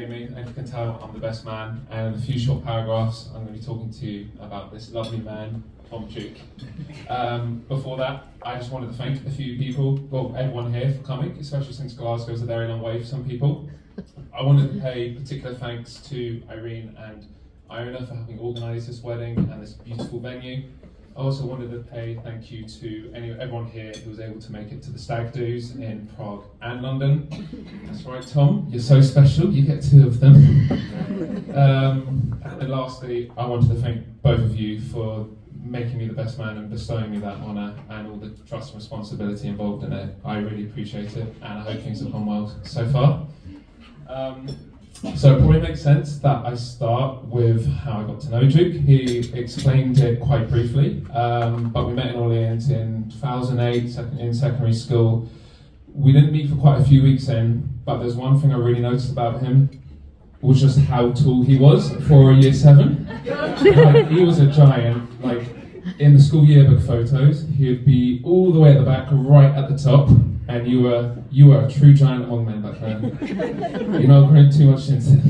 Amy, and you can tell I'm the best man. And in a few short paragraphs, I'm going to be talking to you about this lovely man, Tom Duke. Before that, I just wanted to thank a few people, well, everyone here for coming, especially since Glasgow is a very long way for some people. I wanted to pay particular thanks to Irene and Iona for having organised this wedding and this beautiful venue. I also wanted to pay thank you to everyone here who was able to make it to the Stag Do's in Prague and London. That's right, Tom, you're so special, you get two of them. And lastly, I wanted to thank both of you for making me the best man and bestowing me that honour and all the trust and responsibility involved in it. I really appreciate it, and I hope things have gone well so far. So it probably makes sense that I start with how I got to know Duke. He explained it quite briefly, but we met in Orleans in 2008 in secondary school. We didn't meet for quite a few weeks in, but there's one thing I really noticed about him, was just how tall he was for a year 7. Like, he was a giant. Like, in the school yearbook photos, he would be all the way at the back, right at the top, and you were a true giant among men back then. You're not growing too much since then.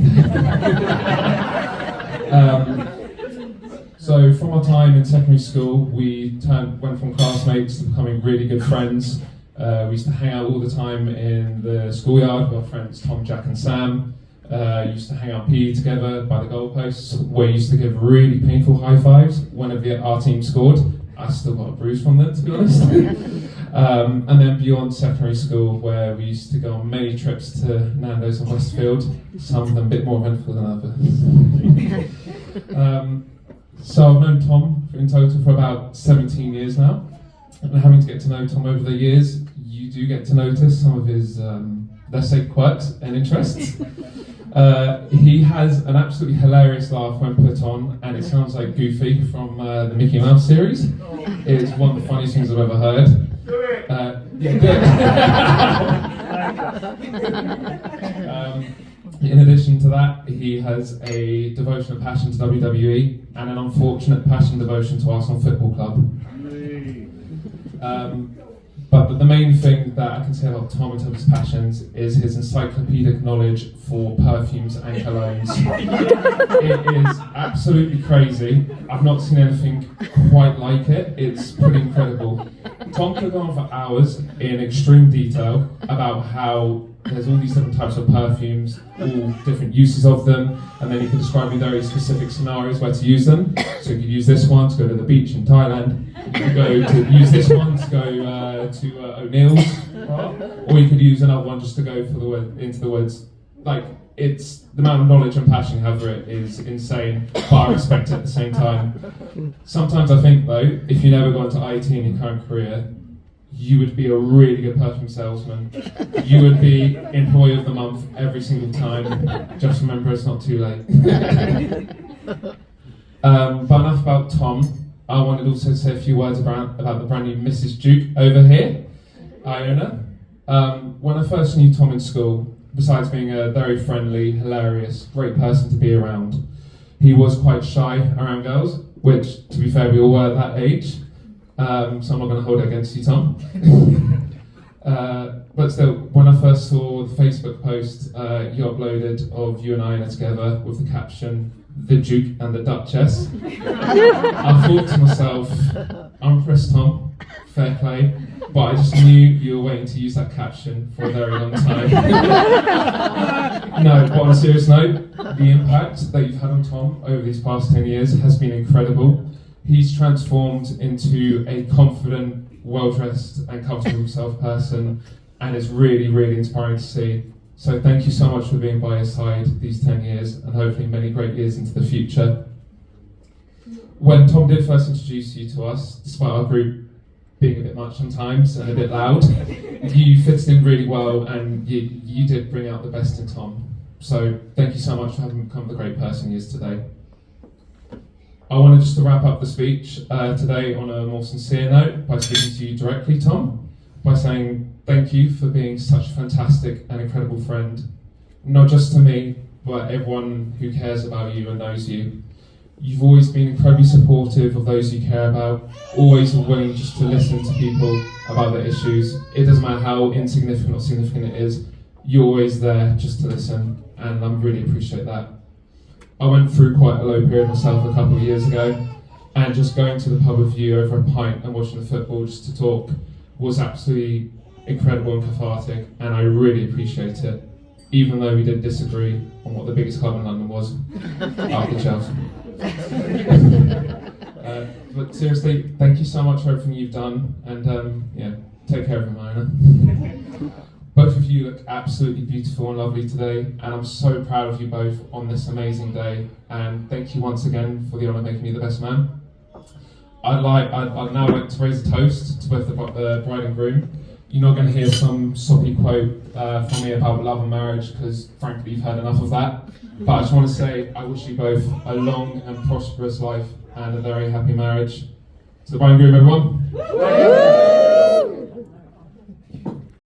So from our time in secondary school, we went from classmates to becoming really good friends. We used to hang out all the time in the schoolyard with our friends Tom, Jack and Sam. Used to hang out PE together by the goalposts, where we used to give really painful high fives whenever our team scored. I still got a bruise from them, to be honest. And then beyond secondary school, where we used to go on many trips to Nando's and Westfield, some of them a bit more eventful than others. So I've known Tom in total for about 17 years now, and having to get to know Tom over the years, you do get to notice some of his, let's say, quirks and interests. He has an absolutely hilarious laugh when put on, and it sounds like Goofy from the Mickey Mouse series. It's one of the funniest things I've ever heard. In addition to that, he has a devotion and passion to WWE and an unfortunate passion and devotion to Arsenal Football Club. But the main thing that I can say about Tom in terms of his passions is his encyclopedic knowledge for perfumes and colognes. It is absolutely crazy. I've not seen anything quite like it. It's pretty incredible. Tom could go on for hours in extreme detail about how there's all these different types of perfumes, all different uses of them, and then he could describe me very specific scenarios where to use them. So you could use this one to go to the beach in Thailand, you could go to use this one to go to O'Neill's, or you could use another one just to go into the woods. Like, it's the amount of knowledge and passion you have for it is insane, but I respect it at the same time. Sometimes I think though, if you never got into IT in your current career, you would be a really good perfume salesman. You would be employee of the month every single time. Just remember, it's not too late. But enough about Tom. I wanted also to say a few words about the brand new Mrs. Duke over here, Iona. When I first knew Tom in school, besides being a very friendly, hilarious, great person to be around, he was quite shy around girls, which, to be fair, we all were at that age. So I'm not going to hold it against you, Tom. But still, when I first saw the Facebook post you uploaded of you and Iona together with the caption, "The Duke and the Duchess," I thought to myself, I'm Chris Tom, fair play, but I just knew you were waiting to use that caption for a very long time. No, but on a serious note, the impact that you've had on Tom over these past 10 years has been incredible. He's transformed into a confident, well-dressed and comfortable himself person, and it's really, really inspiring to see. So thank you so much for being by his side these 10 years, and hopefully many great years into the future. When Tom did first introduce you to us, despite our group being a bit much sometimes and a bit loud, you fitted in really well, and you did bring out the best in Tom. So thank you so much for having become the great person he is today. I wanted just to wrap up the speech today on a more sincere note by speaking to you directly, Tom, by saying thank you for being such a fantastic and incredible friend, not just to me, but everyone who cares about you and knows you. You've always been incredibly supportive of those you care about, always willing just to listen to people about their issues. It doesn't matter how insignificant or significant it is, you're always there just to listen, and I really appreciate that. I went through quite a low period myself a couple of years ago, and just going to the pub with you over a pint and watching the football just to talk was absolutely incredible and cathartic, and I really appreciate it, even though we did disagree on what the biggest club in London was, after Chelsea. But seriously, thank you so much for everything you've done, and yeah, take care of Hermione. Both of you look absolutely beautiful and lovely today, and I'm so proud of you both on this amazing day, and thank you once again for the honour of making me the best man. I'd now like to raise a toast to both the bride and groom. You're not going to hear some soppy quote from me about love and marriage, because frankly you've heard enough of that. But I just want to say I wish you both a long and prosperous life and a very happy marriage. To the bride and groom, everyone.